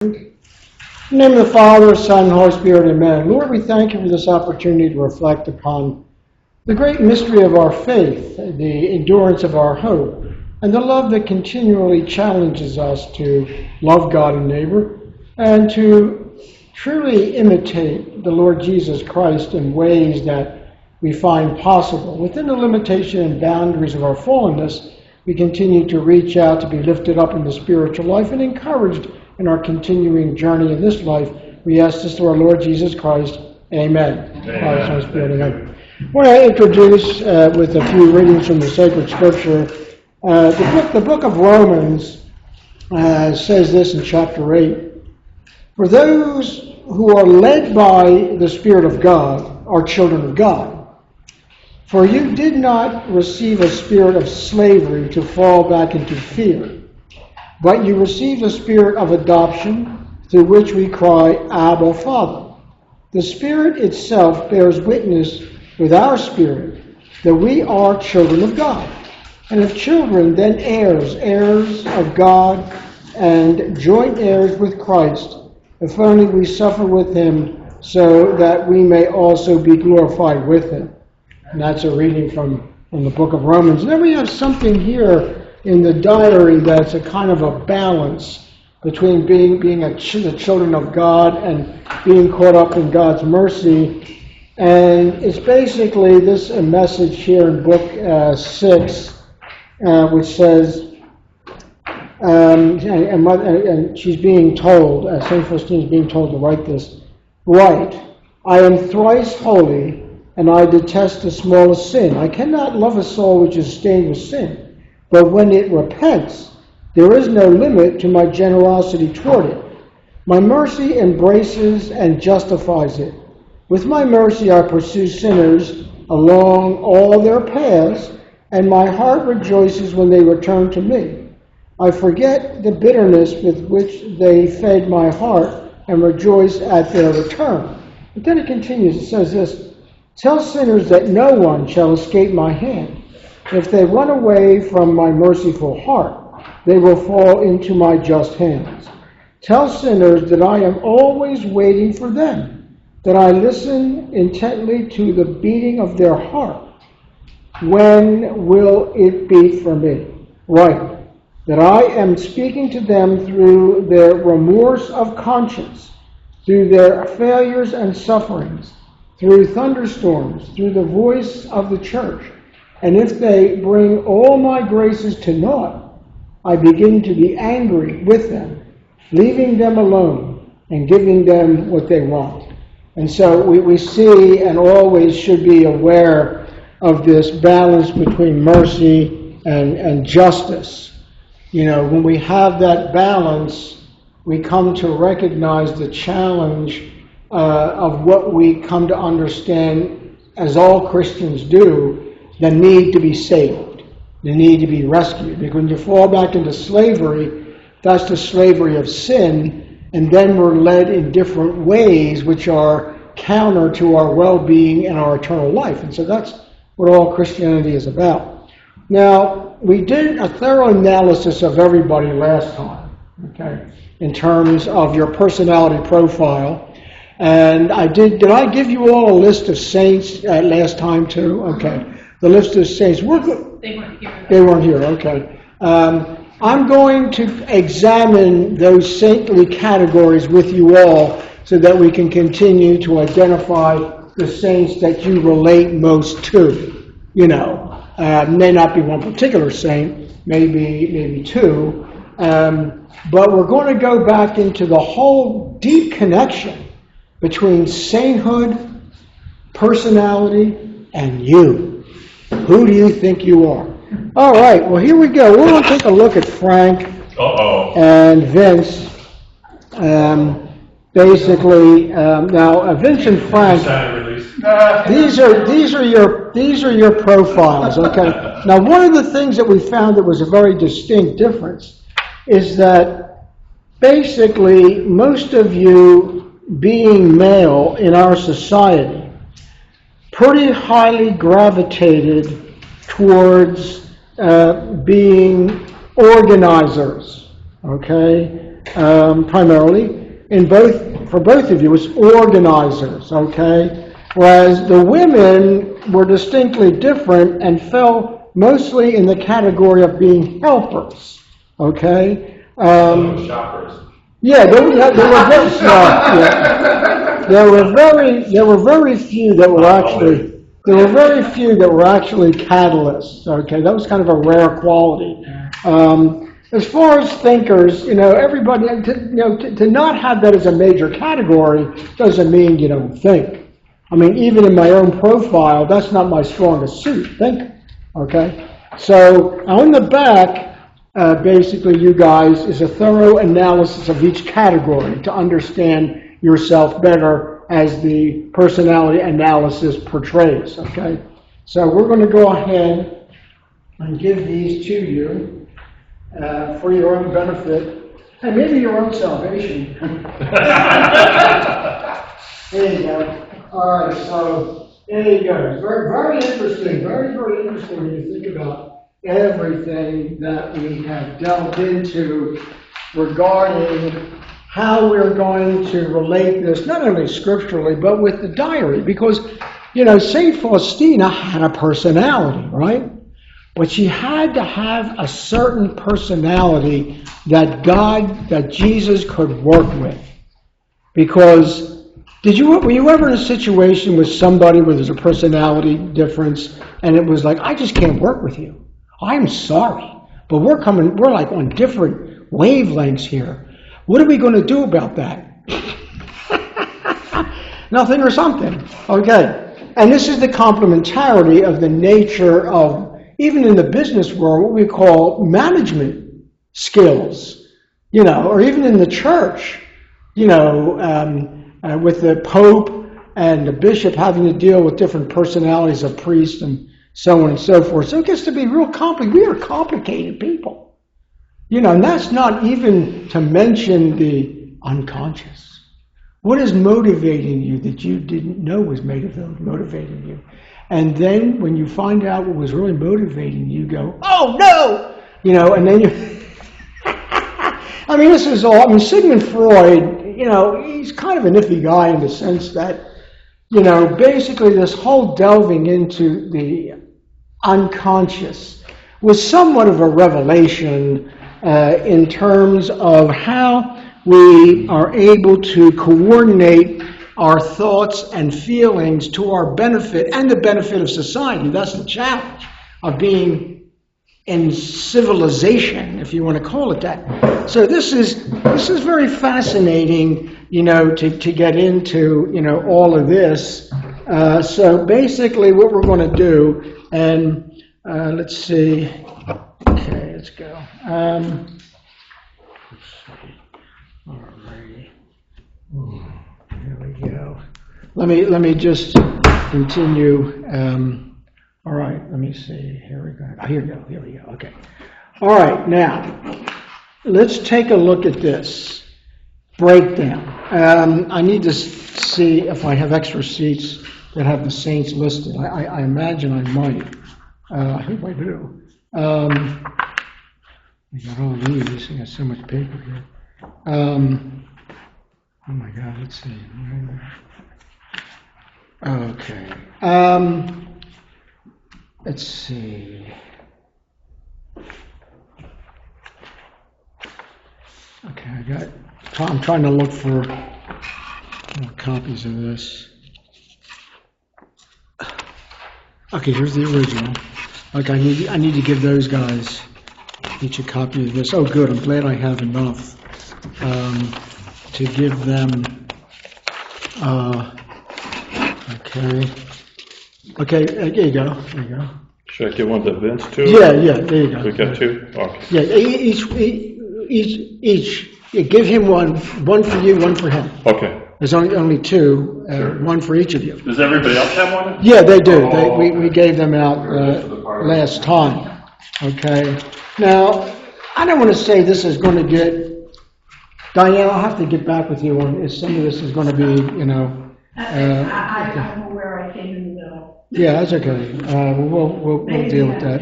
In the name of the Father, Son, and Holy Spirit, amen. Lord, we thank you for this opportunity to reflect upon the great mystery of our faith, the endurance of our hope, and the love that continually challenges us to love God and neighbor, and to truly imitate the Lord Jesus Christ in ways that we find possible. Within the limitation and boundaries of our fallenness, we continue to reach out to be lifted up in the spiritual life and encouraged in our continuing journey in this life. We ask this through our Lord Jesus Christ. Amen. Amen. I want to introduce with a few readings from the sacred scripture. The book of Romans says this in chapter 8. For those who are led by the Spirit of God are children of God. For you did not receive a spirit of slavery to fall back into fear, but you received a spirit of adoption through which we cry, Abba, Father. The Spirit itself bears witness with our spirit that we are children of God. And if children, then heirs, heirs of God, and joint heirs with Christ, if only we suffer with him, so that we may also be glorified with him. And that's a reading from the book of Romans. And then we have something here in the diary that's a kind of a balance between being the children of God and being caught up in God's mercy. And it's basically this a message here in book 6, which says, and she's being told, St. Faustina is being told to write this, Write, I am thrice holy, and I detest the smallest sin. I cannot love a soul which is stained with sin. But when it repents, there is no limit to my generosity toward it. My mercy embraces and justifies it. With my mercy I pursue sinners along all their paths, and my heart rejoices when they return to me. I forget the bitterness with which they fed my heart and rejoice at their return. But then it continues, it says this, Tell sinners that no one shall escape my hand. If they run away from my merciful heart, they will fall into my just hands. Tell sinners that I am always waiting for them, that I listen intently to the beating of their heart. When will it beat for me? Right, that I am speaking to them through their remorse of conscience, through their failures and sufferings, through thunderstorms, through the voice of the church. And if they bring all my graces to naught, I begin to be angry with them, leaving them alone and giving them what they want. And so we see and always should be aware of this balance between mercy and justice. You know, when we have that balance, we come to recognize the challenge of what we come to understand, as all Christians do, the need to be saved, the need to be rescued. Because when you fall back into slavery, that's the slavery of sin, and then we're led in different ways which are counter to our well-being and our eternal life. And so that's what all Christianity is about. Now, we did a thorough analysis of everybody last time, okay, in terms of your personality profile. And did I give you all a list of saints last time too? Okay. The list of saints. They weren't here. They weren't here, okay. I'm going to examine those saintly categories with you all so that we can continue to identify the saints that you relate most to. You know, may not be one particular saint, maybe two. But we're going to go back into the whole deep connection between sainthood, personality, and you. Who do you think you are? All right, well, here we go. We're going to take a look at Frank and Vince. Basically, now Vince and Frank. These are your profiles. Okay. Now, one of the things that we found that was a very distinct difference is that basically most of you, being male in our society, pretty highly gravitated towards being organizers, okay? primarily. For both of you, was organizers, okay? Whereas the women were distinctly different and fell mostly in the category of being helpers, okay? Shoppers. Yeah, they were very smart. Yeah. There were very few that were actually catalysts. Okay, that was kind of a rare quality. As far as thinkers, everybody to not have that as a major category doesn't mean you don't think. I mean, even in my own profile, that's not my strongest suit, thinking. Okay, so on the back. Basically, you guys, is a thorough analysis of each category to understand yourself better as the personality analysis portrays, okay? So we're going to go ahead and give these to you for your own benefit and maybe your own salvation. There you go. All right, so there you go. Very, very interesting. Very, very interesting when you think about everything that we have delved into regarding how we're going to relate this, not only scripturally, but with the diary. Because, St. Faustina had a personality, right? But she had to have a certain personality that Jesus could work with. Because, were you ever in a situation with somebody where there's a personality difference and it was like, I just can't work with you? I'm sorry, but we're like on different wavelengths here. What are we going to do about that? Nothing or something. Okay. And this is the complementarity of the nature of, even in the business world, what we call management skills, or even in the church, with the Pope and the bishop having to deal with different personalities of priests and so on and so forth. So it gets to be real complicated. We are complicated people. And that's not even to mention the unconscious. What is motivating you that you didn't know was motivating you? And then when you find out what was really motivating you, go, oh no! And then you... I mean, this is all... Sigmund Freud, he's kind of an iffy guy in the sense that, basically this whole delving into the unconscious was somewhat of a revelation in terms of how we are able to coordinate our thoughts and feelings to our benefit and the benefit of society. That's the challenge of being in civilization, if you want to call it that. So this is very fascinating, to get into, all of this. So basically what we're going to do, and let's see. Okay, let's go. Let's see. All righty. Here we go. Let me just continue. All right, let me see. Here we go. Here we go. Okay. All right, now let's take a look at this breakdown. I need to see if I have extra seats that have the saints listed. I imagine I might. I hope I do. I got all these. I got so much paper here. Oh my God, let's see. Okay. Let's see. Okay, I'm trying to look for copies of this. Okay, here's the original. Okay, I need to give those guys each a copy of this. Oh, good. I'm glad I have enough to give them. Okay, there you go. There you go. Should I give one to Vince too? Yeah, there you go. We got two? Okay. Yeah, each. Yeah, give him one for you, one for him. Okay. There's only two, Sure. one for each of you. Does everybody else have one? Yeah, they do. Oh. We gave them out last time. Okay. Now, I don't want to say this is going to get... Diane, I'll have to get back with you on if some of this is going to be, I'm aware I came in the middle. Yeah, that's okay. We'll deal with that.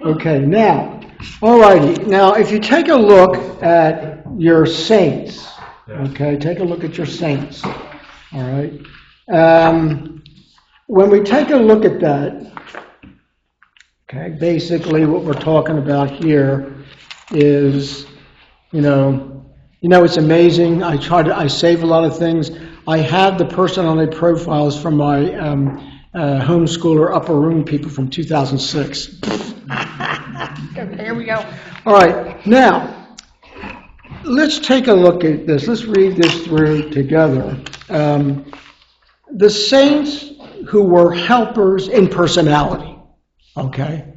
Okay, now, All righty. Now, if you take a look at your saints, okay, take a look at your saints. All right. When we take a look at that, okay, basically what we're talking about here is, it's amazing. I save a lot of things. I have the personality profiles from my homeschooler upper room people from 2006. Here we go. All right, now, let's take a look at this. Let's read this through together. The saints who were helpers in personality, okay?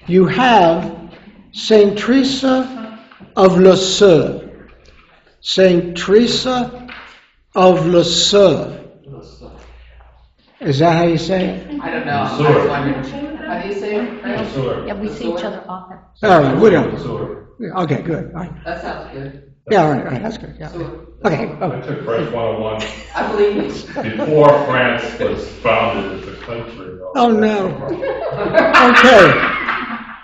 You have Saint Teresa of Lisieux. Saint Teresa of Lisieux. Is that how you say it? I don't know. How do you say it? Yeah, we see each other often. All right, we don't. Okay, good. All right. That sounds good. Yeah, all right, that's good. Yeah. Okay. I took French 101 I believe it. before France was founded as a country. Oh, no. Okay.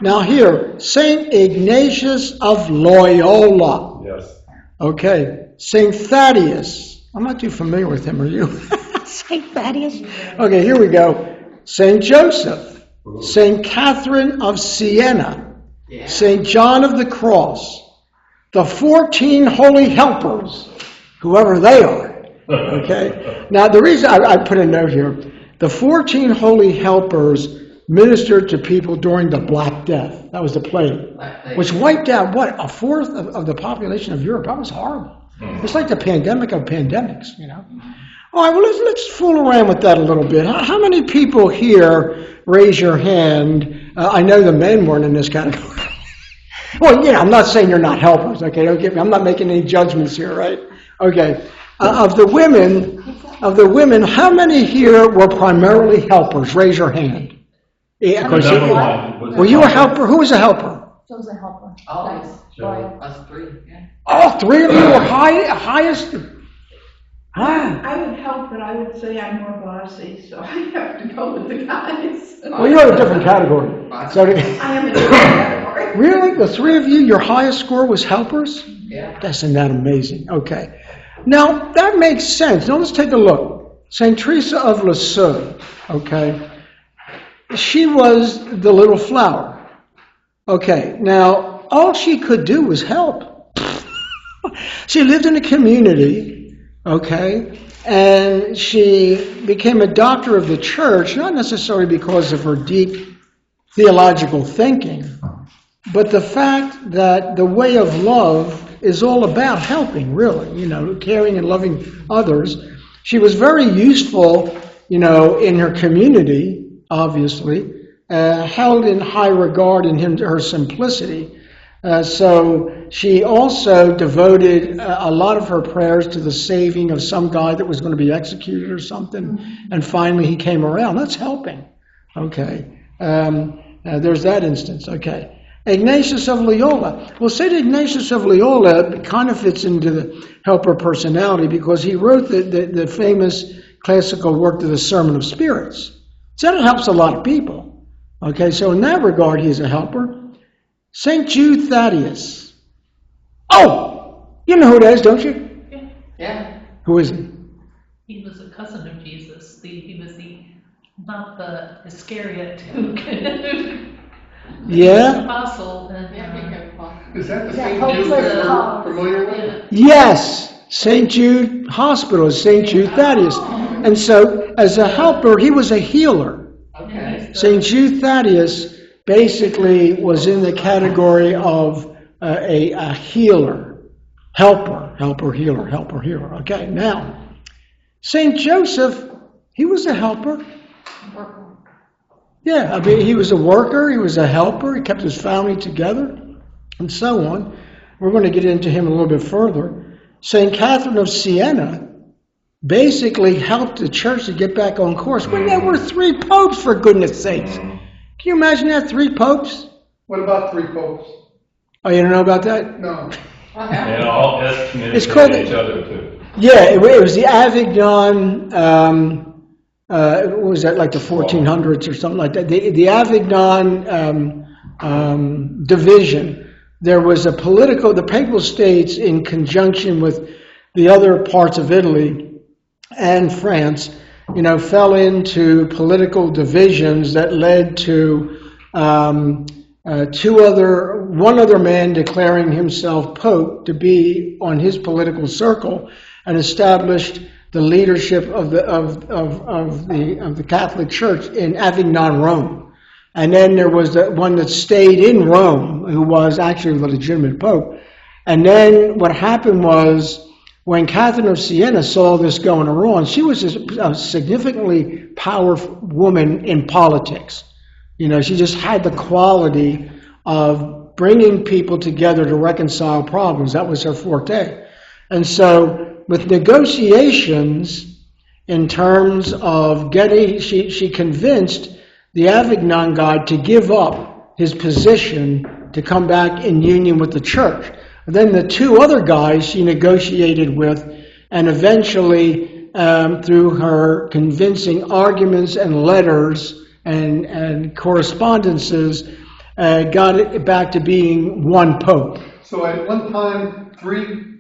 Now here, Saint Ignatius of Loyola. Yes. Okay. Saint Thaddeus. I'm not too familiar with him, are you? Saint Thaddeus? Okay, here we go. Saint Joseph. Saint Catherine of Siena. Saint John of the Cross. The 14 holy helpers, whoever they are. Okay? Now, the reason I put a note here, the 14 holy helpers ministered to people during the Black Death. That was the plague, which wiped out, a fourth of the population of Europe. That was horrible. It's like the pandemic of pandemics, All right, well, let's fool around with that a little bit. How many people here, raise your hand? I know the men weren't in this category. Well, I'm not saying you're not helpers, okay? Don't get me. I'm not making any judgments here, right? Okay. Of the women, how many here were primarily helpers? Raise your hand. Yeah, were you a helper? Who was a helper? So was a helper. Us three. Yeah. All three of you were highest. I would help, but I would say I'm more bossy, so I have to go with the guys. Well, you're a different category. So I am a different category. really, the three of you, your highest score was helpers? Yeah. Isn't that amazing? Okay. Now, that makes sense. Now, let's take a look. St. Teresa of Lisieux, okay? She was the little flower. Okay, now, all she could do was help. She lived in a community, okay, and she became a doctor of the church, not necessarily because of her deep theological thinking, but the fact that the way of love is all about helping, really, caring and loving others. She was very useful, in her community, obviously, held in high regard in her simplicity. So she also devoted a lot of her prayers to the saving of some guy that was going to be executed or something, and finally he came around. That's helping. Okay. There's that instance. Okay. Ignatius of Loyola. Well, St. Ignatius of Loyola kind of fits into the helper personality because he wrote the famous classical work, The Sermon of Spirits. So that helps a lot of people. Okay, so in that regard, he's a helper. St. Jude Thaddeus. Oh! You know who that is, don't you? Yeah. Who is he? He was a cousin of Jesus. He was not the Iscariot who Yeah? apostle. Is that the Yeah, same hopeless Jude that cause. we're familiar with? Yes! St. Jude Hospital is St. Jude Thaddeus. And so, as a helper, he was a healer. Okay. St. Jude Thaddeus basically was in the category of a healer, helper, healer. Okay, now, St. Joseph, he was a helper. Yeah, he was a worker, he was a helper, he kept his family together, and so on. We're going to get into him a little bit further. St. Catherine of Siena basically helped the church to get back on course when there were 3 popes, for goodness sakes. Can you imagine that, 3 popes? What about 3 popes? Oh, you don't know about that? No. And all excommunicated It's called- each other too. Yeah, it was the Avignon, what was that, like the 1400s or something like that? The Avignon division. There was the Papal States, in conjunction with the other parts of Italy and France, fell into political divisions that led to one other man declaring himself Pope to be on his political circle, and established the leadership of the Catholic Church in Avignon, Rome. And then there was the one that stayed in Rome, who was actually the legitimate Pope. And then what happened was, when Catherine of Siena saw this going on, she was a significantly powerful woman in politics. She just had the quality of bringing people together to reconcile problems. That was her forte. And so with negotiations, in terms of she convinced the Avignon guy to give up his position to come back in union with the church. And then the two other guys she negotiated with, and eventually, through her convincing arguments and letters and correspondences, got it back to being one pope. So at one time, three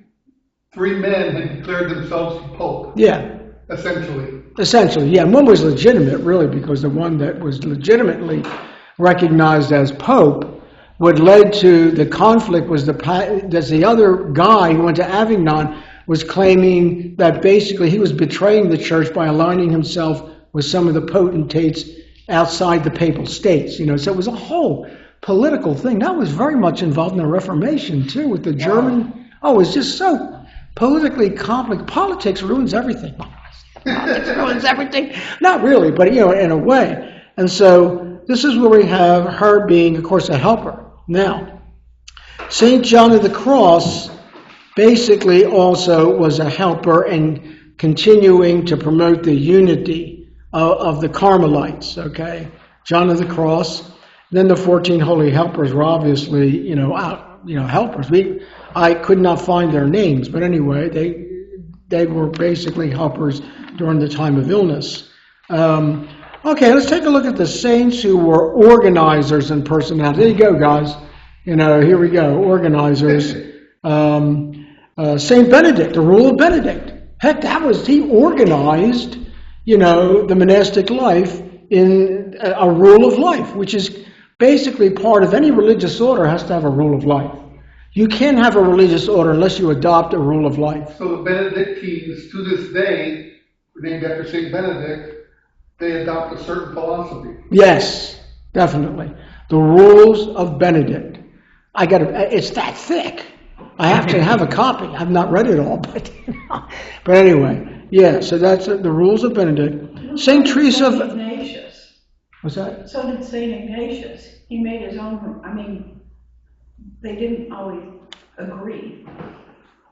men had declared themselves Pope. Yeah. Essentially, yeah. And one was legitimate, really, because the one that was legitimately recognized as Pope, what led to the conflict was the other guy who went to Avignon was claiming that basically he was betraying the church by aligning himself with some of the potentates outside the Papal States. So it was a whole political thing. That was very much involved in the Reformation, too, with the German. Oh, it was just so politically complex. Politics ruins everything. Politics ruins everything. Not really, but in a way. And so this is where we have her being, of course, a helper. Now, St. John of the Cross basically also was a helper in continuing to promote the unity of the Carmelites, okay? John of the Cross. Then the 14 holy helpers were obviously, helpers. I could not find their names, but anyway, they were basically helpers during the time of illness. Okay, let's take a look at the saints who were organizers and personality. There you go, guys. Here we go, organizers. Saint Benedict, the rule of Benedict. Heck, he organized, the monastic life in a rule of life, which is basically part of any religious order has to have a rule of life. You can't have a religious order unless you adopt a rule of life. So the Benedictines, to this day, named after Saint Benedict, they adopt a certain philosophy. Yes, definitely. The rules of Benedict. It's that thick. I have to have a copy. I've not read it all, but anyway, yeah. So that's the rules of Benedict. Saint Teresa of Ignatius. What's that? So did Saint Ignatius. He made his own. They didn't always agree.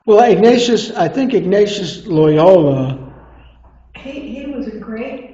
Well, I think Ignatius Loyola. He was a great.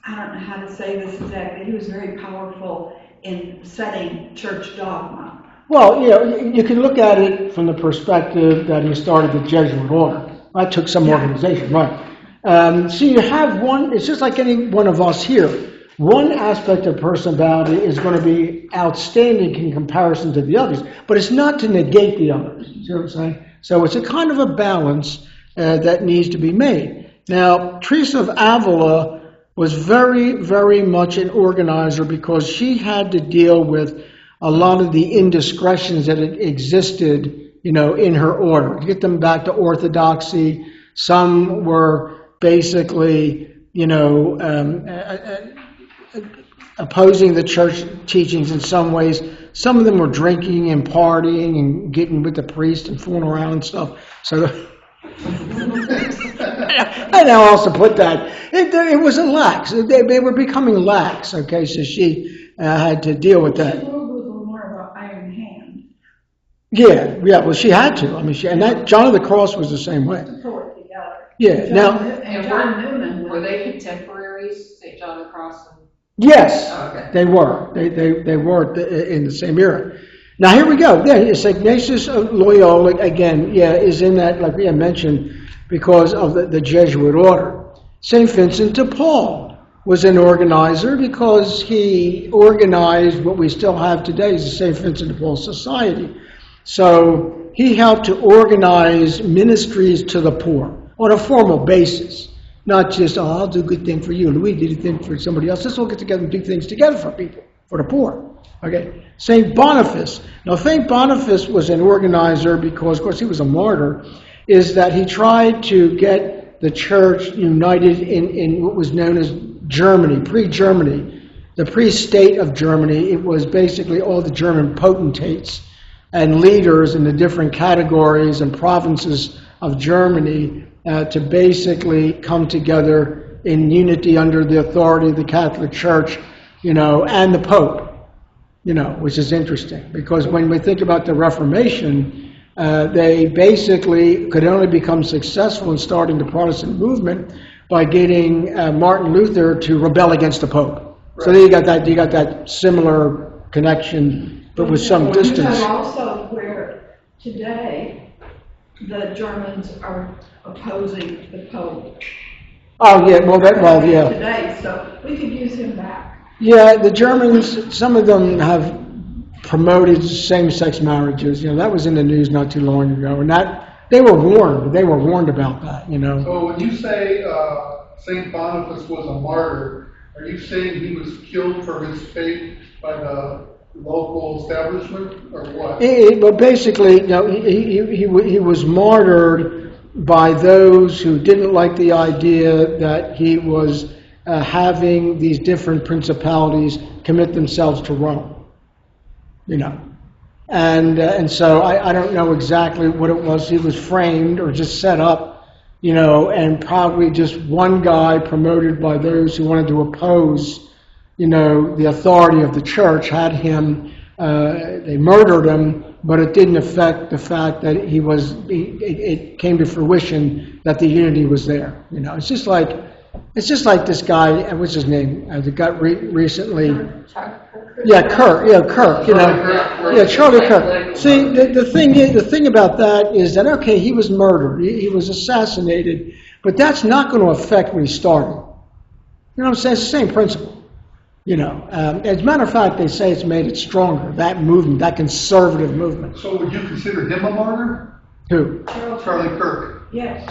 I don't know how to say this exactly. He was very powerful in setting church dogma. Well, you can look at it from the perspective that he started the Jesuit order. That took some organization, right? So you have one, it's just like any one of us here. One aspect of personality is going to be outstanding in comparison to the others, but it's not to negate the others. You see what I'm saying? So it's a kind of a balance that needs to be made. Now, Teresa of Avila was very, very much an organizer because she had to deal with a lot of the indiscretions that existed, in her order. To get them back to orthodoxy, some were basically, opposing the church teachings in some ways. Some of them were drinking and partying and getting with the priest and fooling around and stuff. So I now also put that. It was a lax. They were becoming lax, okay, so she had to deal with that. She ruled with a little more of an iron hand. Yeah, well, she had to. John of the Cross was the same way. To pull it together. Yeah, John Newman. Were they contemporaries, St. John of the Cross? Yes, Okay. they were. They were in the same era. Now here we go. Yeah, it's Ignatius of Loyola again. Yeah, is in that, like we had mentioned, because of the Jesuit order. Saint Vincent de Paul was an organizer because he organized what we still have today as the St. Vincent de Paul Society. So he helped to organize ministries to the poor on a formal basis. Not just, oh, I'll do a good thing for you. Louis did a thing for somebody else. Let's all get together and do things together for people, for the poor. Okay. St. Boniface. Now, St. Boniface was an organizer because, of course, he was a martyr, is that he tried to get the church united in what was known as Germany, pre-Germany, the pre-state of Germany. It was basically all the German potentates and leaders in the different categories and provinces of Germany to basically come together in unity under the authority of the Catholic Church, and the Pope, which is interesting. Because when we think about the Reformation, they basically could only become successful in starting the Protestant movement by getting Martin Luther to rebel against the Pope. Right. So there you got that similar connection, but with some distance. But also where today the Germans are opposing the Pope. Oh yeah, yeah. Today, so we could use him back. Yeah, the Germans, some of them have promoted same-sex marriages. That was in the news not too long ago, and that they were warned. They were warned about that. So when you say Saint Boniface was a martyr, are you saying he was killed for his faith by the local establishment, or what? Well, basically, he was martyred by those who didn't like the idea that he was having these different principalities commit themselves to Rome. And so I don't know exactly what it was. He was framed or just set up, and probably just one guy promoted by those who wanted to oppose, the authority of the church had him. They murdered him, but it didn't affect the fact that it came to fruition that the unity was there. It's just like this guy. What's his name? That got recently. Yeah, Kirk. Yeah, Kirk. Charlie Kirk. See, the thing about that is that he was murdered. He was assassinated, but that's not going to affect what he started. You know what I'm saying? It's the same principle. As a matter of fact, they say it's made it stronger. That movement, that conservative movement. So would you consider him a martyr? Who? Charlie Kirk. Yes.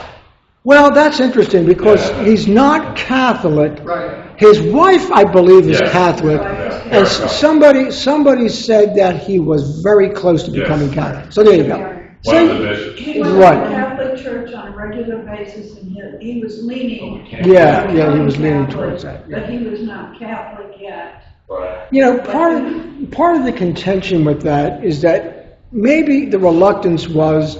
Well, that's interesting because he's not Catholic. Right. His wife, I believe, is Catholic. Yeah. And somebody said that he was very close to becoming Catholic. So there you go. One of the bishops. He was in the Catholic Church on a regular basis, and he was leaning. Yeah, he was leaning towards that. Yeah. But he was not Catholic yet. Part of the contention with that is that maybe the reluctance was,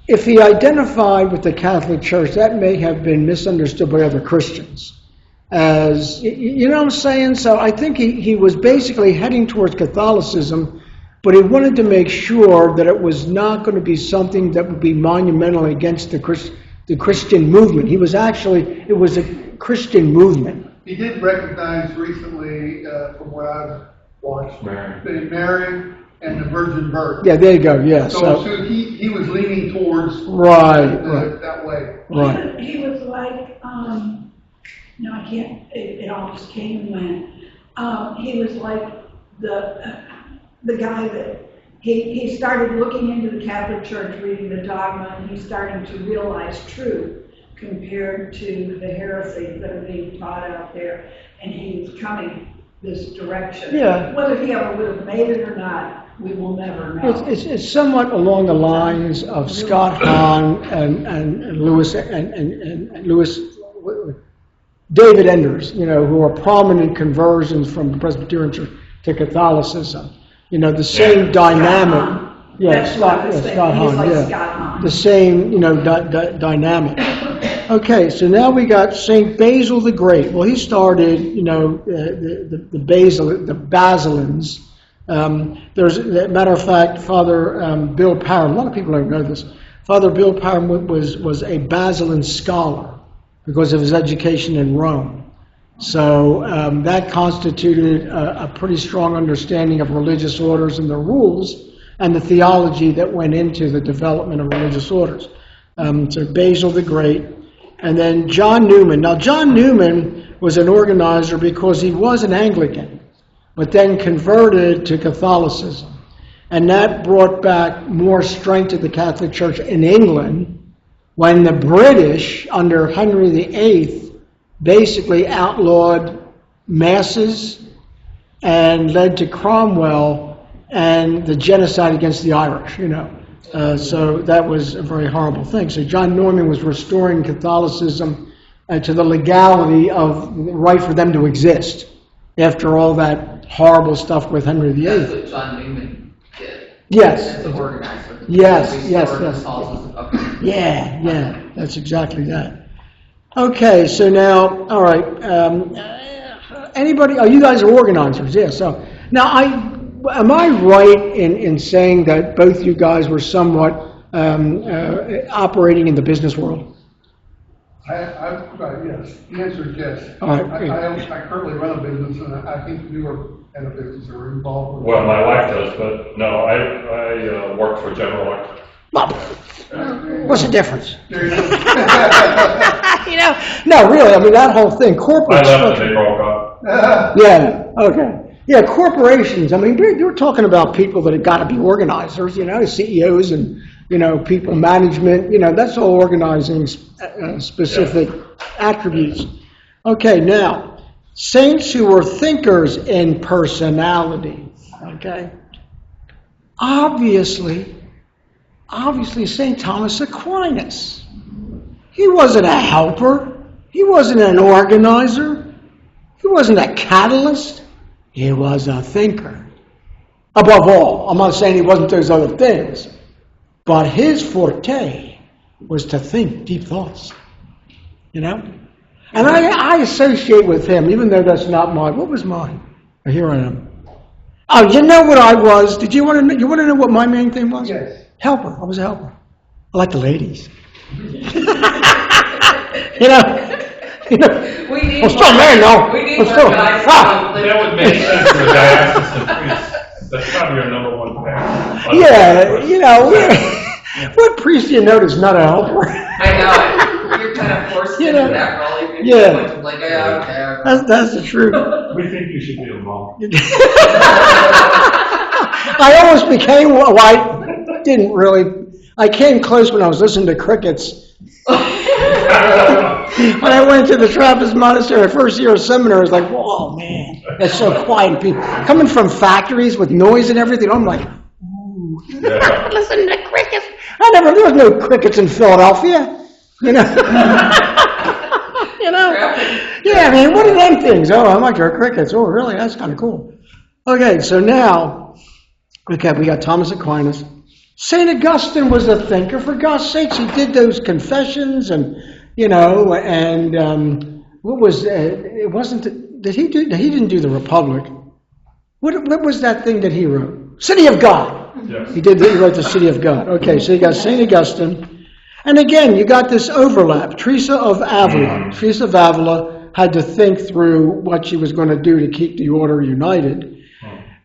if he identified with the Catholic Church, that may have been misunderstood by other Christians. As, you know what I'm saying? So I think he was basically heading towards Catholicism, but he wanted to make sure that it was not going to be something that would be monumental against the Christian movement. It was a Christian movement. He did recognize recently, from what I've watched, Mary and the virgin birth. Yeah, there you go. Yeah. So he was leaning towards right. that way. Right. He was like, no, I can't. It all just came and went. He was like the guy that he started looking into the Catholic Church, reading the dogma, and he's starting to realize truth compared to the heresies that are being taught out there, and he was coming this direction. Yeah. Whether he ever would have made it or not, we will never know. It's somewhat along the lines of Scott Hahn and Lewis and Lewis David Enders, who are prominent conversions from the Presbyterian Church to Catholicism. The same dynamic. Scott Hahn. The same, dynamic. Okay, so now we got Saint Basil the Great. Well, he started, the Basilans. There's, as a matter of fact, Father Bill Parham. A lot of people don't know this. Father Bill Parham was a Basilan scholar because of his education in Rome. So that constituted a pretty strong understanding of religious orders and their rules and the theology that went into the development of religious orders. So Basil the Great. And then John Newman. Now, John Newman was an organizer because he was an Anglican, but then converted to Catholicism. And that brought back more strength to the Catholic Church in England when the British, under Henry VIII, basically outlawed masses and led to Cromwell and the genocide against the Irish, So that was a very horrible thing. So John Norman was restoring Catholicism to the legality of the right for them to exist after all that horrible stuff with Henry VIII. That's what John Newman did. Yes. As an organizer. Yes. Okay. Yeah, that's exactly that. Okay, so now, all right, anybody, you guys are organizers, yeah, so, now am I right in saying that both you guys were somewhat operating in the business world? Yes. The answer is yes. All right, great. I currently run a business, and I think you were in a business or involved with. Well, my wife does, but no, I work for General Electric. What's the difference? There you go. No, really, I mean, that whole thing, corporate I left structure. and they broke up. Yeah, okay. Yeah, corporations, I mean, you're talking about people that have got to be organizers, CEOs and, people management, that's all organizing specific attributes. Okay, now, saints who were thinkers in personality, okay? Obviously, St. Thomas Aquinas. He wasn't a helper. He wasn't an organizer. He wasn't a catalyst. He was a thinker. Above all, I'm not saying he wasn't those other things, but his forte was to think deep thoughts. And I associate with him, even though that's not mine. What was mine? Here I am. Oh, you know what I was? Did you want to know what my main thing was? Yes. Helper. I was a helper. I like the ladies. We need I'm still married now. We need I'm more still, guys. That would make sense for diocesan priests. That's probably your number one thing. what priest do you know that's not a helper? I know, you're kind of forced into that role. Yeah. Like, okay. That's the truth. We think you should be a monk. I almost became, well, I didn't really, I came close when I was listening to crickets. When I went to the Trappist monastery, first year of seminary, I was like, whoa, man, that's so quiet. People coming from factories with noise and everything, I'm like, ooh, listen to crickets. There was no crickets in Philadelphia, Yeah, man, what are them things? Oh, I like our crickets. Oh, really? That's kind of cool. Okay, so now, we got Thomas Aquinas. St. Augustine was a thinker. For God's sakes, he did those confessions and, what was, it wasn't, he didn't do the Republic. What was that thing that he wrote? City of God. Yes. He wrote the City of God. Okay, so you got St. Augustine. And again, you got this overlap. Teresa of Avila. Teresa of Avila had to think through what she was going to do to keep the order united.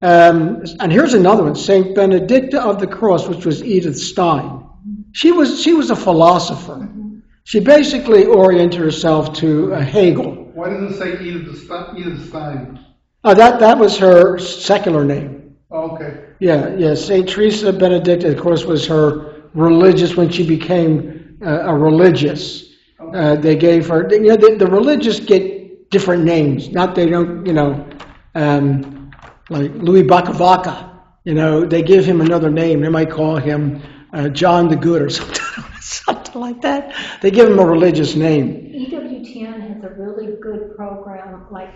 And here's another one, Saint Benedicta of the Cross, which was Edith Stein. She was a philosopher. She basically oriented herself to Hegel. Why does it say Edith Stein? That was her secular name. Oh, okay. Yeah. Saint Teresa Benedicta, of course, was her religious when she became a religious. They gave her, the religious get different names. Not they don't, like Louis Bacavaca, they give him another name. They might call him John the Good or something like that. They give him a religious name. EWTN has a really good program like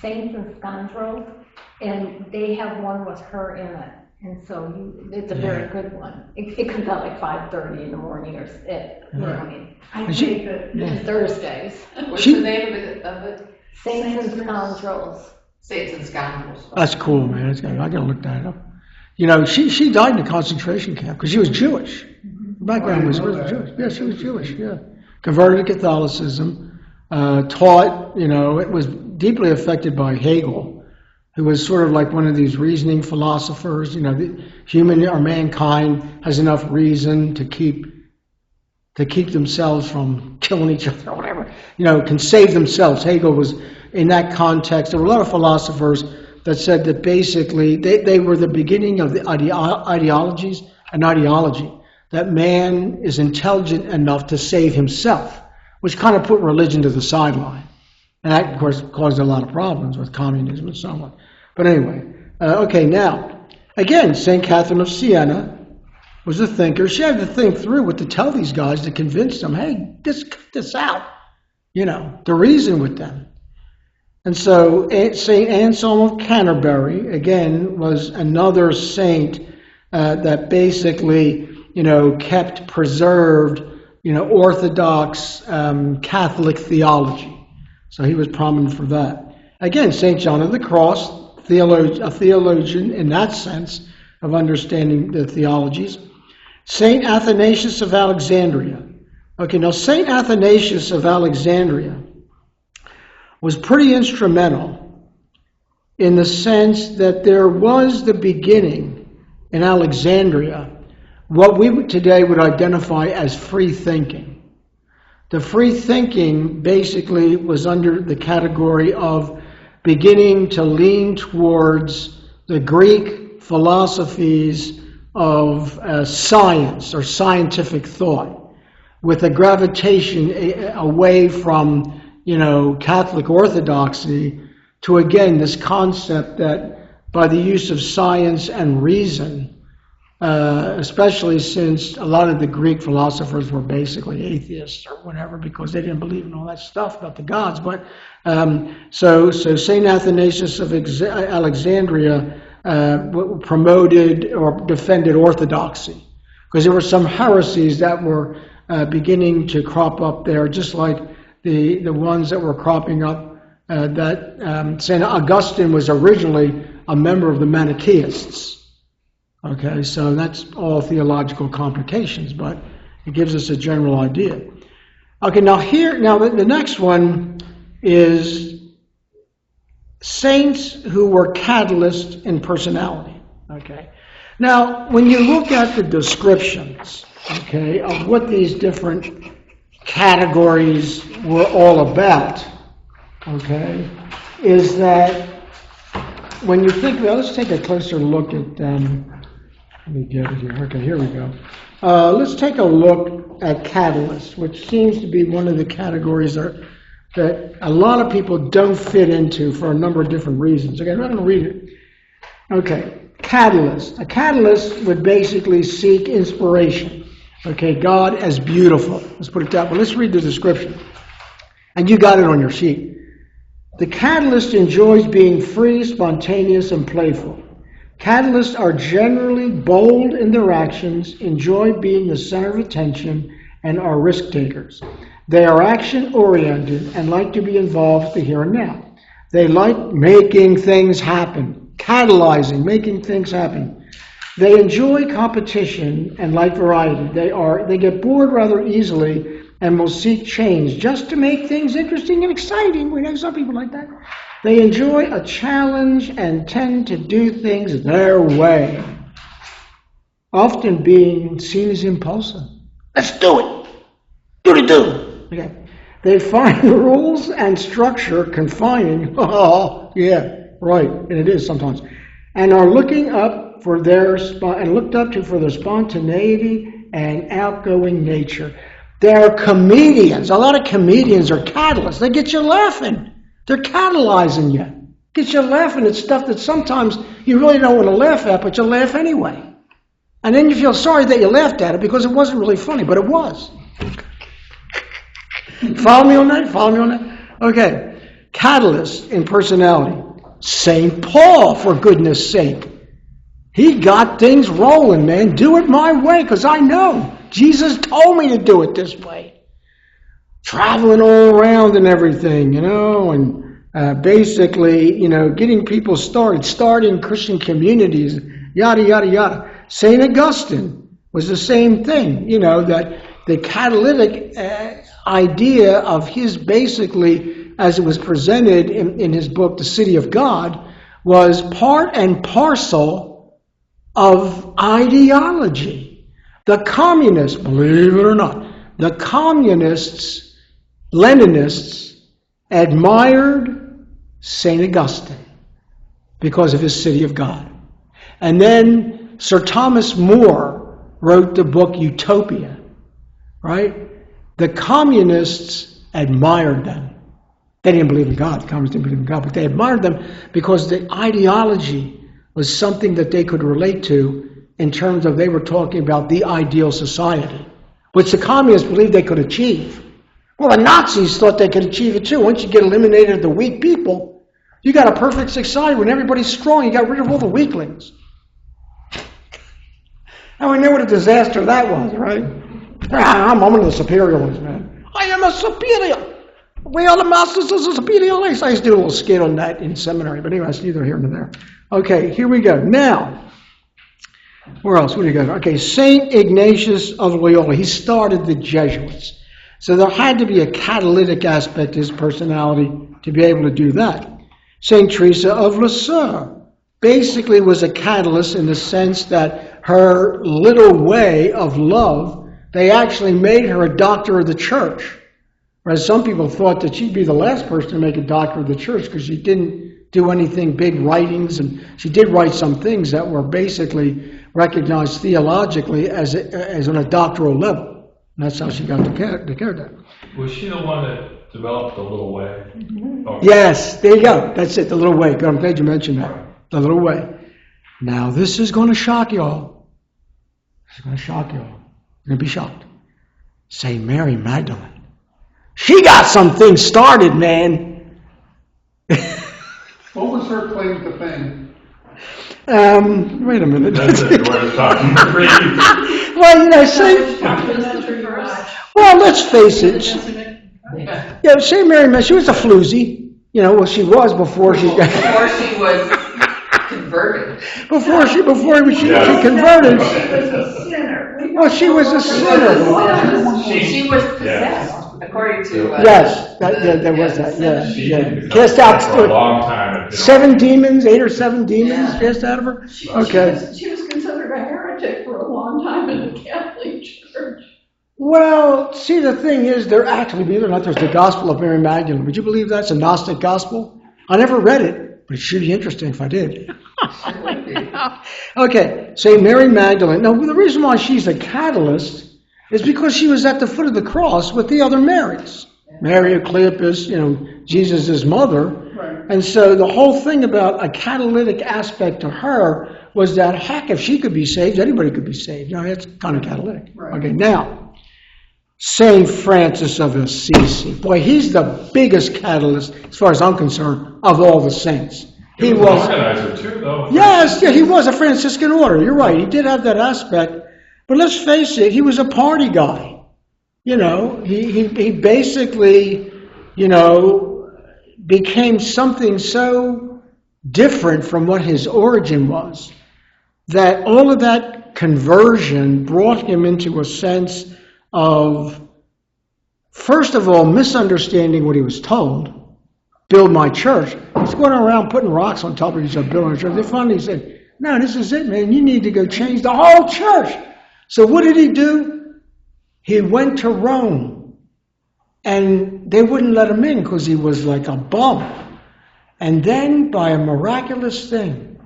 Saints and Scoundrels, and they have one with her in it. And so it's a very good one. It comes out like 5:30 in the morning or I think that Thursdays. What's the name of it? Saints and Scoundrels. Saints and Scoundrels. That's cool, man. I gotta look that up. She died in a concentration camp because she was Jewish. Her background was Jewish. Yeah, she was Jewish. Yeah, converted to Catholicism. Taught. It was deeply affected by Hegel, who was sort of like one of these reasoning philosophers. Human or mankind has enough reason to keep themselves from killing each other or whatever. can save themselves. Hegel was in that context. There were a lot of philosophers that said that basically they were the beginning of the ideologies and ideology, that man is intelligent enough to save himself, which kind of put religion to the sideline. And that, of course, caused a lot of problems with communism and so on. But anyway, okay, now, again, St. Catherine of Siena was a thinker. She had to think through what to tell these guys to convince them, hey, cut this out, to reason with them. And so St. Anselm of Canterbury, again, was another saint that basically, kept preserved, Orthodox Catholic theology. So he was prominent for that. Again, St. John of the Cross, a theologian in that sense of understanding the theologies. St. Athanasius of Alexandria. Okay, now St. Athanasius of Alexandria was pretty instrumental in the sense that there was the beginning in Alexandria, what we today would identify as free thinking. The free thinking basically was under the category of beginning to lean towards the Greek philosophies of science or scientific thought, with a gravitation away from Catholic orthodoxy to, again, this concept that by the use of science and reason, especially since a lot of the Greek philosophers were basically atheists or whatever, because they didn't believe in all that stuff about the gods. But so St. Athanasius of Alexandria promoted or defended orthodoxy, because there were some heresies that were beginning to crop up there, just like the ones that were cropping up that St. Augustine was originally a member of the Manichaeists. Okay, so that's all theological complications, but it gives us a general idea. Okay, now the next one is saints who were catalysts in personality. Okay, now when you look at the descriptions, okay, of what these different categories were all about, okay, is that when you think, let's take a closer look at let me get it here. Okay, here we go. Let's take a look at catalysts, which seems to be one of the categories that a lot of people don't fit into for a number of different reasons. Okay, I'm not going to read it. Okay, catalyst. A catalyst would basically seek inspiration. Okay, God as beautiful. Let's put it that way. Let's read the description. And you got it on your sheet. The catalyst enjoys being free, spontaneous, and playful. Catalysts are generally bold in their actions, enjoy being the center of attention, and are risk takers. They are action-oriented and like to be involved with the here and now. They like making things happen, catalyzing, making things happen. They enjoy competition and like variety. They get bored rather easily and will seek change just to make things interesting and exciting. We know some people like that. They enjoy a challenge and tend to do things their way, often being seen as impulsive. Let's do it. Do. Okay. They find rules and structure confining. Oh, yeah, right, and it is sometimes. And are looked up to for their spontaneity and outgoing nature. They're comedians. A lot of comedians are catalysts. They get you laughing. They're catalyzing you. Get you laughing at stuff that sometimes you really don't want to laugh at, but you laugh anyway. And then you feel sorry that you laughed at it because it wasn't really funny, but it was. Follow me on that? Okay. Catalyst in personality. St. Paul, for goodness sake. He got things rolling, man. Do it my way, because I know. Jesus told me to do it this way. Traveling all around and everything, and basically, getting people starting Christian communities, yada, yada, yada. St. Augustine was the same thing, that the catalytic idea of his basically, as it was presented in his book, The City of God, was part and parcel of ideology. The communists, believe it or not, the communists Leninists admired St. Augustine because of his City of God. And then Sir Thomas More wrote the book Utopia, right? The communists admired them. They didn't believe in God. The communists didn't believe in God, but they admired them because the ideology was something that they could relate to in terms of they were talking about the ideal society, which the communists believed they could achieve. Well, the Nazis thought they could achieve it too. Once you get eliminated of the weak people, you got a perfect society when everybody's strong. You got rid of all the weaklings. And we know what a disaster that was, right? I'm one of the superior ones, man. I am a superior. We are the masters of the superior race. I used to do a little skit on that in seminary, but anyway, it's neither here nor there. Okay, here we go. Now, where else? What do you got? Okay, St. Ignatius of Loyola. He started the Jesuits. So there had to be a catalytic aspect to his personality to be able to do that. St. Teresa of Lisieux basically was a catalyst in the sense that her little way of love, they actually made her a doctor of the church. Whereas some people thought that she'd be the last person to make a doctor of the church because she didn't do anything big writings, and she did write some things that were basically recognized theologically as on a doctoral level. And that's how she got the character. Was she the one that developed the little way? Mm-hmm. Okay. Yes, there you go. That's it, the little way. I'm glad you mentioned that. The little way. Now, this is going to shock y'all. This is going to shock y'all. You're going to be shocked. St. Mary Magdalene. She got some things started, man. What was her claim to fame? Wait a minute. That's it. We're talking Well, you know, well, let's face it. Yeah, St. Mary Magdalene, she was a floozy. You know, well, she was before she got... Before she was converted. Before she converted. She was a sinner. Well, she was a sinner. She was possessed, according to... Yes, there was that, yeah. Cast out for a long time. 7 demons, 8 or 7 demons cast out of her? Okay. She was considered a heretic for a long time in the Catholic Church. Well, see, the thing is, there actually, believe it or not, there's the Gospel of Mary Magdalene. Would you believe that's a Gnostic Gospel? I never read it, but it should be interesting if I did. Okay, St. Mary Magdalene. Now, the reason why she's a catalyst is because she was at the foot of the cross with the other Marys. Mary of Cleopas, Jesus' mother. Right. And so the whole thing about a catalytic aspect to her was that, heck, if she could be saved, anybody could be saved. It's kind of catalytic. Right. Okay, now, St. Francis of Assisi. Boy, he's the biggest catalyst, as far as I'm concerned, of all the saints. He was an organizer too, though. Yes, he was a Franciscan order. You're right. He did have that aspect. But let's face it, he was a party guy. He basically, became something so different from what his origin was, that all of that conversion brought him into a sense of, first of all, misunderstanding what he was told. Build my church. He's going around putting rocks on top of each other, building a church. They finally said, no, this is it, man. You need to go change the whole church. So what did he do? He went to Rome. And they wouldn't let him in because he was like a bum. And then, by a miraculous thing,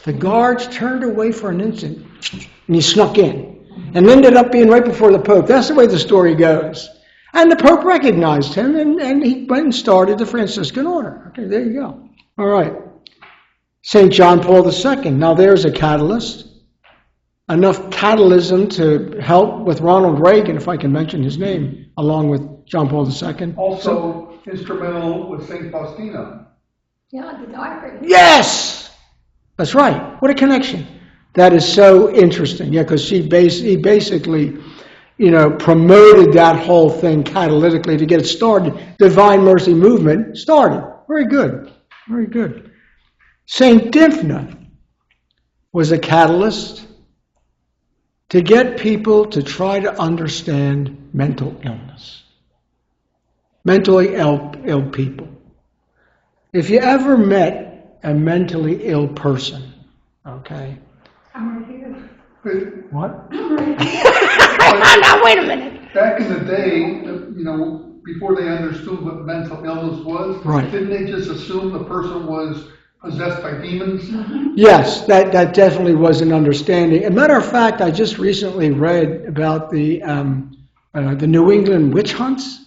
the guards turned away for an instant, and he snuck in. And ended up being right before the Pope. That's the way the story goes. And the Pope recognized him, and he went and started the Franciscan order. Okay, there you go. All right. St. John Paul II. Now there's a catalyst. Enough catalysm to help with Ronald Reagan, if I can mention his name, along with John Paul II. Also instrumental with St. Faustina. Yeah, the diary. Yes! That's right. What a connection. That is so interesting. Yeah, because he basically, promoted that whole thing catalytically to get it started. Divine Mercy movement started. Very good. Very good. St. Dymphna was a catalyst to get people to try to understand mental illness. Mentally ill people. If you ever met a mentally ill person, okay? I'm right here. What? Now, wait a minute. Back in the day, before they understood what mental illness was, Right. didn't they just assume the person was possessed by demons? Yes, that definitely was an understanding. As a matter of fact, I just recently read about the New England witch hunts.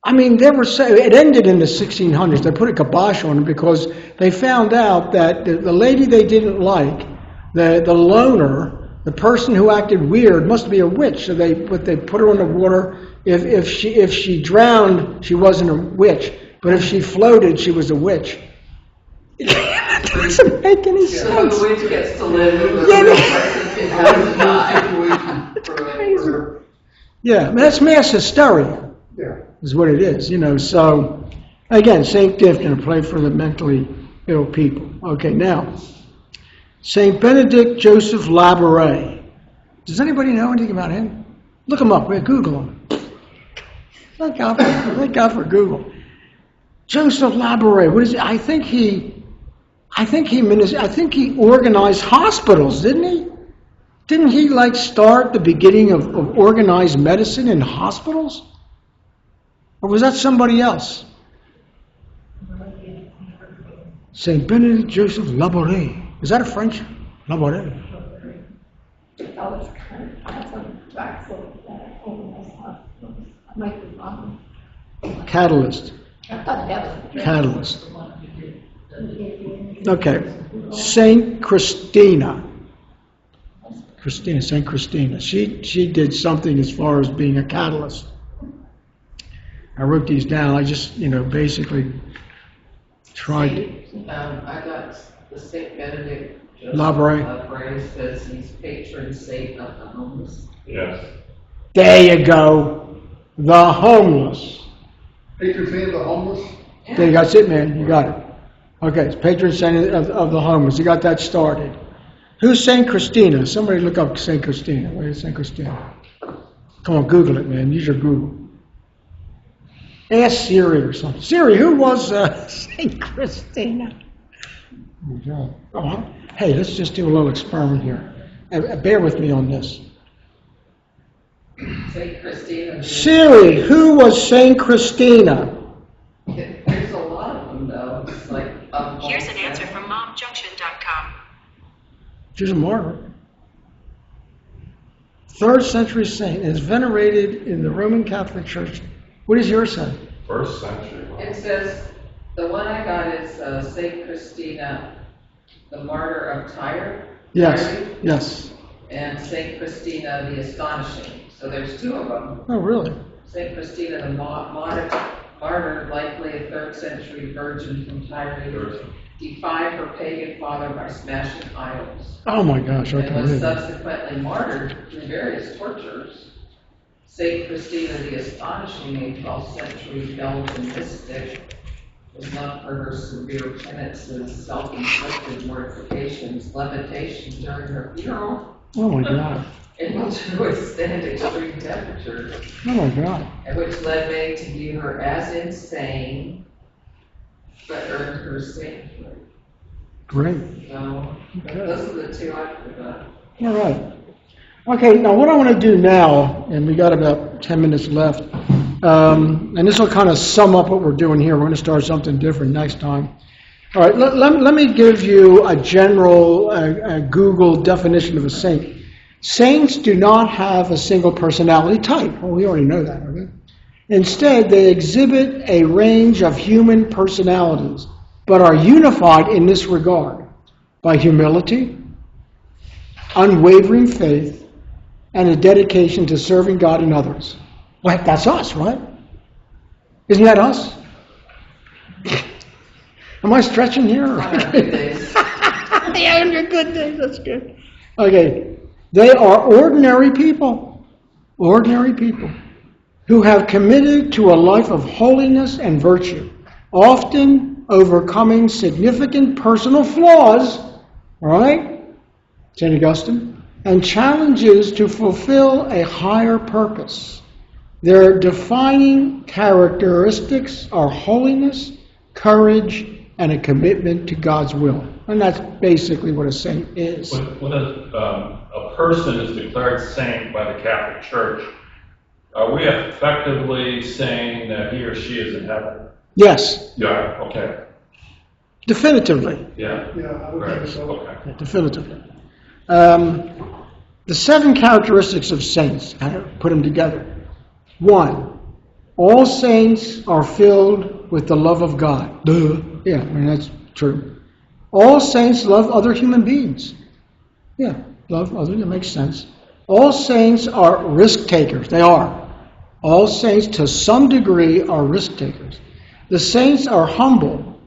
I mean, it ended in the 1600s. They put a kibosh on it because they found out that the lady they didn't like, the loner, the person who acted weird, must be a witch. So they put her in the water. If she drowned, she wasn't a witch. But if she floated, she was a witch. It doesn't make any So sense. the witch gets to live and the Yeah, real person can have to die. Situation Yeah, I mean, that's mass hysteria. Yeah. Is what it is, So, again, St. Diffkin played for the mentally ill people. Okay, now, St. Benedict Joseph Labouré. Does anybody know anything about him? Look him up. Google him. Thank God for Google. Joseph Labouré. What is it? I think he organized hospitals, didn't he? Didn't he start the beginning of organized medicine in hospitals? Or was that somebody else? Saint Benedict Joseph Labouré. Is that a French? Labouré. That was kind of, that's a wax of organized hospitals. I might be wrong. Catalyst. I thought that was. Catalyst. Okay. Saint Christina. Saint Christina. She did something as far as being a catalyst. I wrote these down. I just, basically tried to. I got the Saint Benedict. Labouré. Labouré says he's patron saint of the homeless. Yes. There you go. The homeless. Patron saint of the homeless? There you go. That's it, man. You got it. Okay, it's patron saint of the homeless. You got that started. Who's Saint Christina? Somebody look up Saint Christina. Where is Saint Christina? Come on, Google it, man. Use your Google. Ask Siri or something. Siri, who was Saint Christina? Oh, hey, let's just do a little experiment here. Bear with me on this. Saint Christina. Siri, who was Saint Christina? There's a lot of them though. It's like Here's an answer from momjunction.com. She's a martyr. 3rd century saint is venerated in the Roman Catholic Church. What does yours say? 1st century. It says, the one I got is Saint Christina, the martyr of Tyre. Yes, Tyre, yes. and Saint Christina the Astonishing. So there's 2 of them. Oh, really? Saint Christina the martyr, likely a 3rd century virgin from Tyre, defied her pagan father by smashing idols. Oh my gosh, And okay. was subsequently martyred through various tortures. Saint Christina the Astonishing, a 12th century Belgian mystic, was known for her severe penances, self-inflicted mortifications, levitation during her funeral, Oh my God. able to withstand extreme temperatures, Oh my God. and which led many to view her as insane, but earned her sainthood. Great. So, those are the 2 I forgot. All right. Okay, now what I want to do now, and we got about 10 minutes left, and this will kind of sum up what we're doing here. We're going to start something different next time. All right, let me give you a general Google definition of a saint. Saints do not have a single personality type. Well, we already know that, okay? Instead, they exhibit a range of human personalities, but are unified in this regard by humility, unwavering faith, and a dedication to serving God and others. Like, that's us, right? Isn't that us? Am I stretching here? On our good days. Yeah, on your good days, that's good. Okay, they are ordinary people who have committed to a life of holiness and virtue, often overcoming significant personal flaws, all right, St. Augustine, and challenges to fulfill a higher purpose. Their defining characteristics are holiness, courage, and a commitment to God's will. And that's basically what a saint is. When a person is declared saint by the Catholic Church, Are we effectively saying that he or she is in heaven? Yes, Yeah, okay, definitively. yeah. Yeah, I would Right, think so. okay. Definitively. The 7 characteristics of saints, I put them together. 1, all saints are filled with the love of God. Duh. Yeah, I mean, that's true. All saints love other human beings. Yeah, love other, that makes sense. All saints are risk takers. They are. All saints, to some degree, are risk takers. The saints are humble,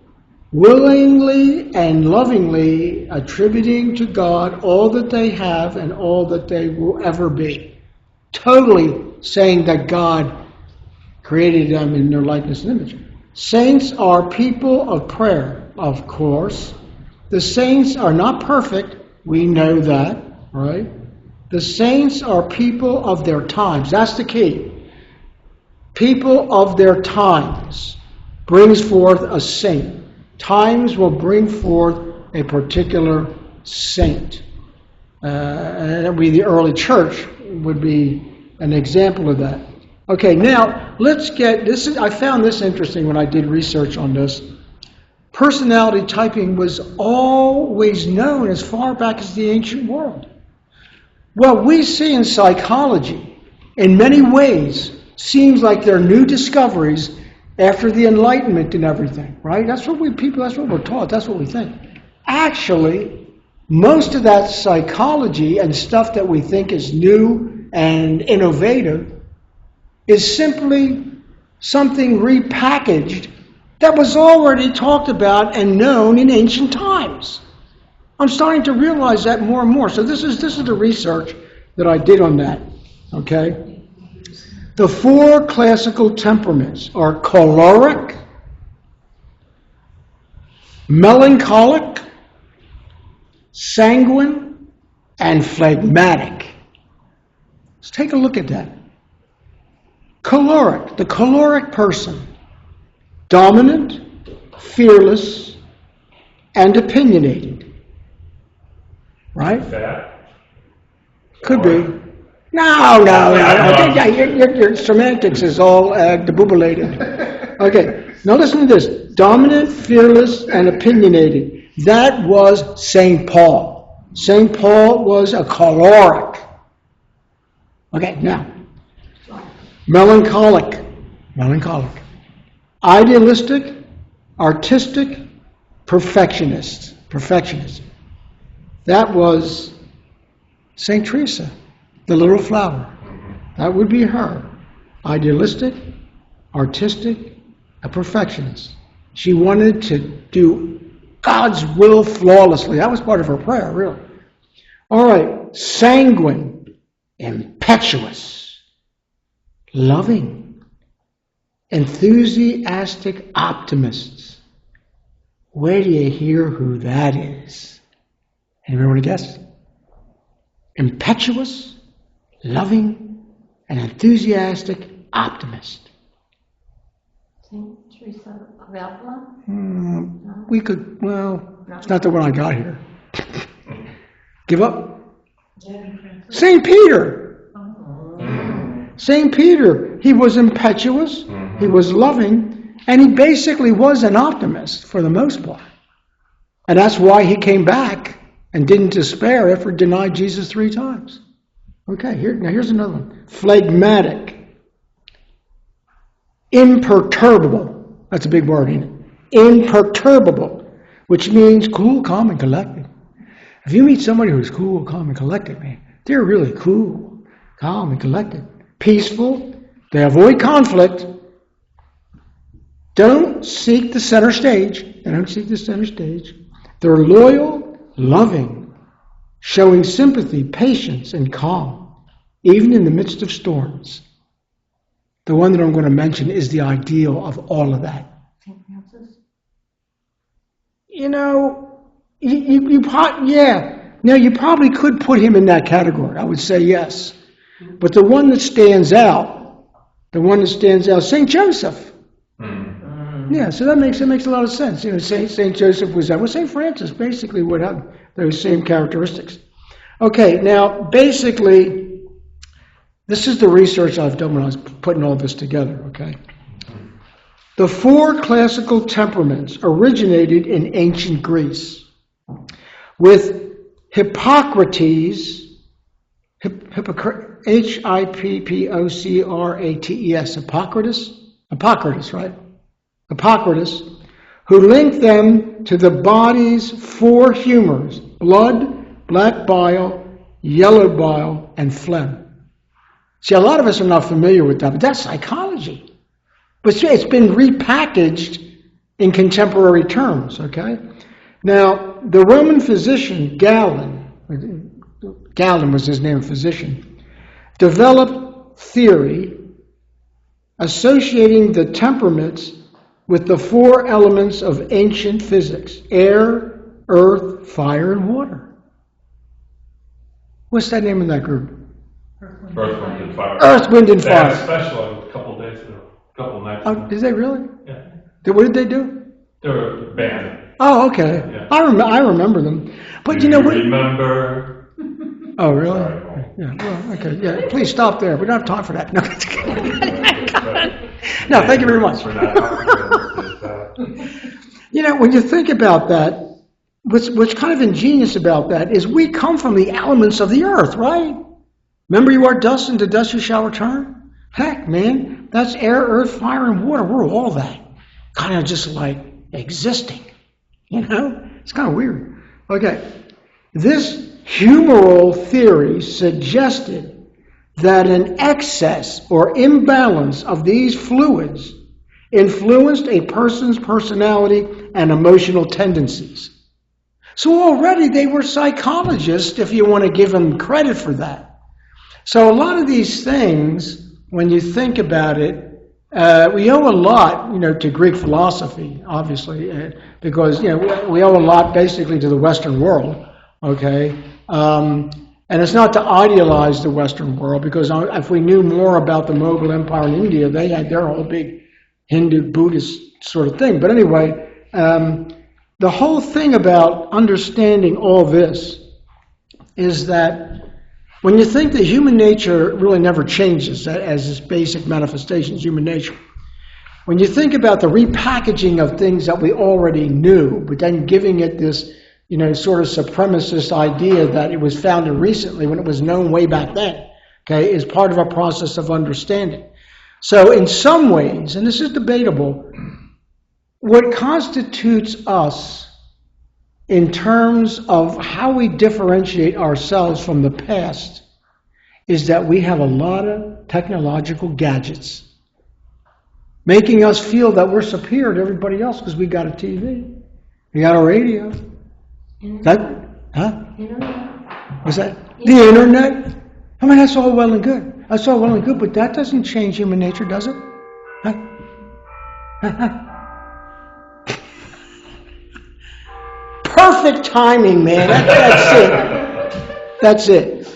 willingly and lovingly attributing to God all that they have and all that they will ever be. Totally saying that God created them in their likeness and image. Saints are people of prayer, of course. The saints are not perfect. We know that, right? The saints are people of their times. That's the key. People of their times brings forth a saint. Times will bring forth a particular saint. And that would be the early church would be an example of that. Okay, now let's get this. I found this interesting when I did research on this. Personality typing was always known as far back as the ancient world. What we see in psychology, in many ways, seems like they're new discoveries after the Enlightenment and everything, right? That's what that's what we're taught, that's what we think. Actually, most of that psychology and stuff that we think is new and innovative is simply something repackaged that was already talked about and known in ancient times. I'm starting to realize that more and more. So this is the research that I did on that. Okay? The 4 classical temperaments are choleric, melancholic, sanguine, and phlegmatic. Let's take a look at that. Choleric, the choleric person, dominant, fearless, and opinionated. Right? Fat? Could be. No. Your semantics is all debubulated. Okay, now listen to this. Dominant, fearless, and opinionated. That was St. Paul. St. Paul was a choleric. Okay, now. Melancholic. Idealistic, artistic, perfectionist. That was St. Teresa, the little flower. That would be her. Idealistic, artistic, a perfectionist. She wanted to do God's will flawlessly. That was part of her prayer, really. All right, sanguine, impetuous, loving, enthusiastic optimists. Where do you hear who that is? Anybody want to guess? Impetuous, loving, and enthusiastic optimist. Saint Teresa of Avila? We could, it's not the one I got here. Give up? St. Peter. St. Peter, he was impetuous, he was loving, and he basically was an optimist for the most part. And that's why he came back and didn't despair after he denied Jesus 3 times. Okay, here's another one. Phlegmatic. Imperturbable. That's a big word, isn't it? Imperturbable, which means cool, calm, and collected. If you meet somebody who's cool, calm, and collected, man, they're really cool, calm, and collected. Peaceful. They avoid conflict. Don't seek the center stage. They're loyal, loving, showing sympathy, patience, and calm, even in the midst of storms. The one that I'm going to mention is the ideal of all of that. St. Francis? You probably could put him in that category. I would say yes. But the one that stands out, St. Joseph. Yeah, so that makes a lot of sense. St. Joseph was that. Well, St. Francis basically would have those same characteristics. Okay, now basically, This is the research I've done when I was putting all this together, okay? The 4 classical temperaments originated in ancient Greece, with Hippocrates, Hippocrates, right? Hippocrates, who linked them to the body's 4 humors: blood, black bile, yellow bile, and phlegm. See, a lot of us are not familiar with that, but that's psychology. But it's been repackaged in contemporary terms, okay? Now, the Roman physician Galen was his name, physician, developed theory associating the temperaments with the 4 elements of ancient physics: air, earth, fire, and water. What's that name in that group? Earth, Wind, and Fire. Earth, Wind, and They had a Fire. special a couple days ago, a couple nights ago. Oh, did they really? Yeah. What did they do? They were a band. Oh, okay. Yeah. I remember them. But Do you know what? remember? Oh, really? Sorry, Paul. Yeah. Well, okay. Yeah. Please stop there. We don't have time for that. No. Right. No. Thank you very much. We're not You know, when you think about that, what's kind of ingenious about that is we come from the elements of the earth, right? Remember, you are dust, and to dust you shall return. Heck, man, that's air, earth, fire, and water. We're all that. Kind of just like existing. You know? It's kind of weird. Okay. This humoral theory suggested that an excess or imbalance of these fluids influenced a person's personality and emotional tendencies. So already they were psychologists, if you want to give them credit for that. So a lot of these things, when you think about it, we owe a lot, to Greek philosophy, obviously, because, we owe a lot basically to the Western world, okay? And it's not to idealize the Western world, because if we knew more about the Mughal Empire in India, they had their whole big Hindu, Buddhist sort of thing. But anyway, the whole thing about understanding all this is that when you think that human nature really never changes as its basic manifestations, human nature, when you think about the repackaging of things that we already knew, but then giving it this, sort of supremacist idea that it was founded recently when it was known way back then, okay, is part of a process of understanding. So in some ways, and this is debatable, what constitutes us in terms of how we differentiate ourselves from the past is that we have a lot of technological gadgets making us feel that we're superior to everybody else because we got a TV, we got a radio. Internet. What's that? The internet? I mean, that's all well and good. That's all well and good, but that doesn't change human nature, does it? Huh? Perfect timing, man. That's it. That's it.